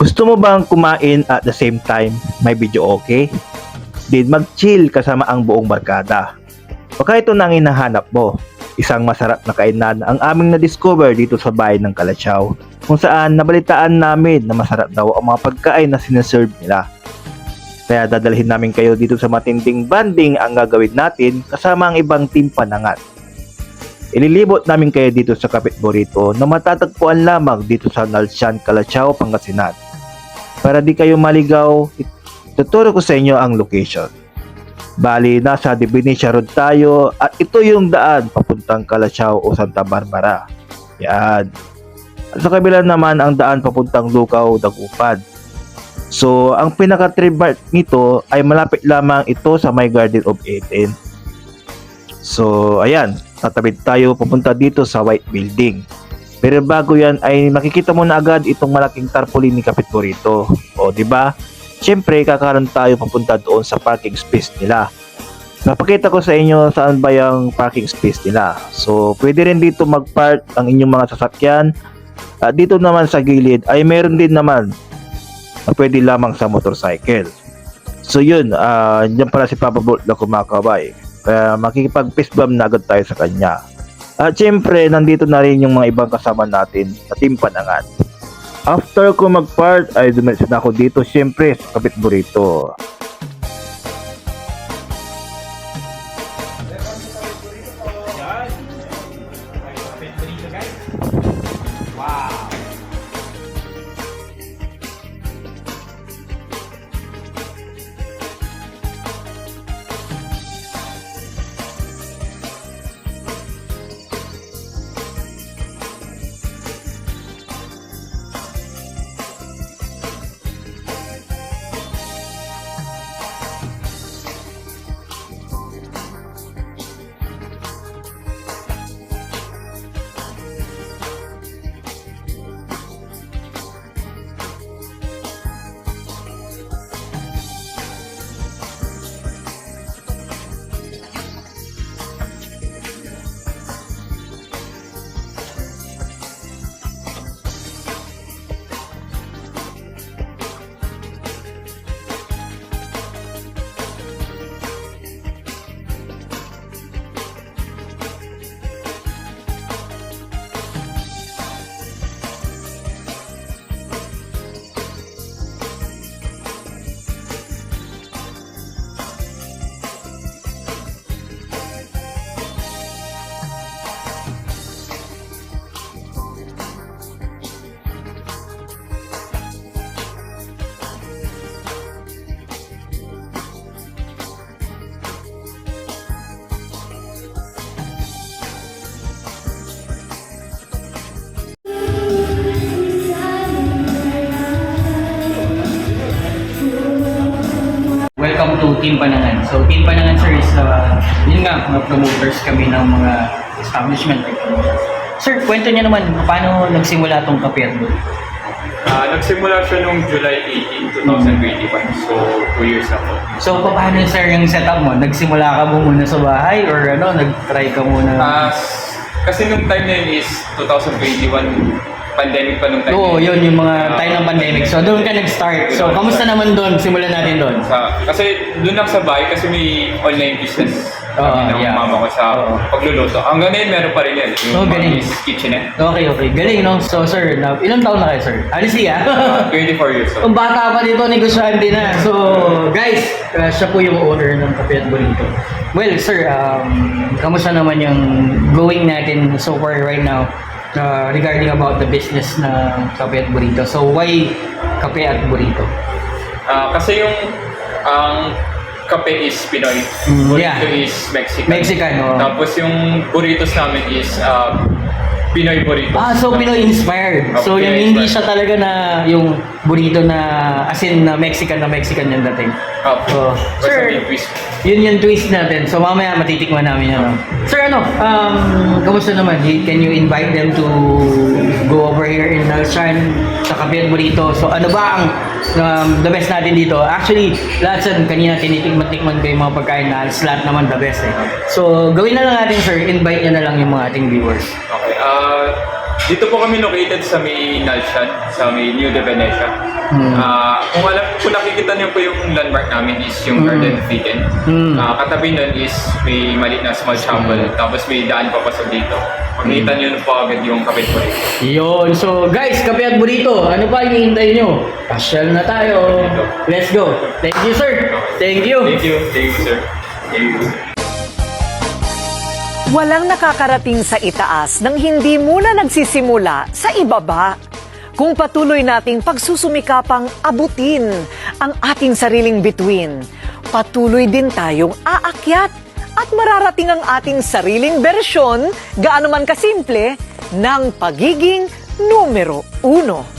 Gusto mo bang kumain at the same time may video okay? Then mag-chill kasama ang buong barkada. Baka ito na ang hinahanap mo. Isang masarap na kainan ang aming na-discover dito sa bayan ng Calachao, kung saan nabalitaan namin na masarap daw ang mga pagkain na sineserve nila. Kaya dadalhin namin kayo dito sa matinding banding ang gagawin natin kasama ang ibang team Panangat. Ililibot namin kayo dito sa Kapit Burrito na matatagpuan lamang dito sa Nalsian, Calachao, Pangasinan. Para di kayo maligaw, tuturo ko sa inyo ang location. Bali, nasa Divinecia Road tayo at ito yung daan papuntang Calachao o Santa Barbara. Yan. At sa kabila naman ang daan papuntang Lucao, Dagupan. So, ang pinaka-trip part nito ay malapit lamang ito sa My Garden of Eden. So, ayan, tatawid tayo papunta dito sa White Building. Pero bago yan ay makikita mo na agad itong malaking tarpaulin ni Kapit Burrito. O, di ba? Siyempre, kakaroon tayo papunta doon sa parking space nila. Napakita ko sa inyo saan ba yung parking space nila. So, pwede rin dito mag-park ang inyong mga sasakyan. At dito naman sa gilid ay meron din naman na pwede lamang sa motorcycle. So, yun. Diyan pala si Papa Bolt na kumakabay. Kaya makikipag-fist bump na agad tayo sa kanya. At syempre, nandito na rin yung mga ibang kasama natin sa Team Panangat. After ko mag-part, ay dumiretso na ako dito syempre sa Kapit Burrito. Welcome to Team Panangan. So, Team Panangan, sir, is, yun nga, mga promoters kami ng mga establishment. Sir, kwento niyo naman, paano nagsimula itong Kape at Burrito? Nagsimula siya noong July 18, 2021. So, 2 years ako. So, paano, sir, yung setup mo? Nagsimula ka mo muna sa bahay or nag-try ka muna? Kasi nung time na yun is 2021, pandemic pa nung time. Oo, yun, yung mga time ng pandemic. So, doon ka nag-start. So, kamusta naman doon? Simulan natin doon. Kasi doon lang sa bahay kasi may online business. Kami ng mama ko sa pagluluto. Hanggang ngayon meron pa rin yan. Yung Mommy's Kitchenette. Okay. Galing, no? So, sir, ilang taon na kayo, sir? Honestly, 24 years old. Kung bata pa dito, negosyante na. So, guys, siya po yung owner ng Kape at Burrito. Well, sir, kamusta naman yung going natin so far right now regarding about the business na Kape at Burrito? So, why Kape at Burrito? Kasi yung kape is Pinoy, burrito is Mexican. Oh. Tapos yung burritos namin is Pinoy burrito. So Pinoy-inspired. So yung hindi siya talaga na yung burrito na as in na Mexican yung dating. Sir, yun yung twist natin. So mamaya matitikman namin yan. Sir, kamusta naman? Can you invite them to go over here in Nalsian sa Kape at Burrito? So ano ba ang the best natin dito? Actually, lahat sa kanina tinitikman-tikman ko yung mga pagkain na lahat naman the best eh. So gawin na lang natin, sir. Invite niya na lang yung mga ating viewers. Okay. Dito po kami located sa may Nalsian, sa may New de Venecia. Kung nakikita niyo po yung landmark namin is yung Garden of Eden. Katabi nun is may maliit na small chapel, tapos may daan papasok dito. Makikita niyo po agad yung kapit po rin. Yun. So guys, kape at burrito, ano pa hinihintay nyo? Pasyal na tayo. Let's go. Thank you, sir. Thank you. Thank you, sir. Thank you. Walang nakakarating sa itaas nang hindi muna nagsisimula sa ibaba. Kung patuloy nating pagsusumikapang abutin ang ating sariling bituin, patuloy din tayong aakyat at mararating ang ating sariling bersyon, gaano man kasimple, ng pagiging numero 1.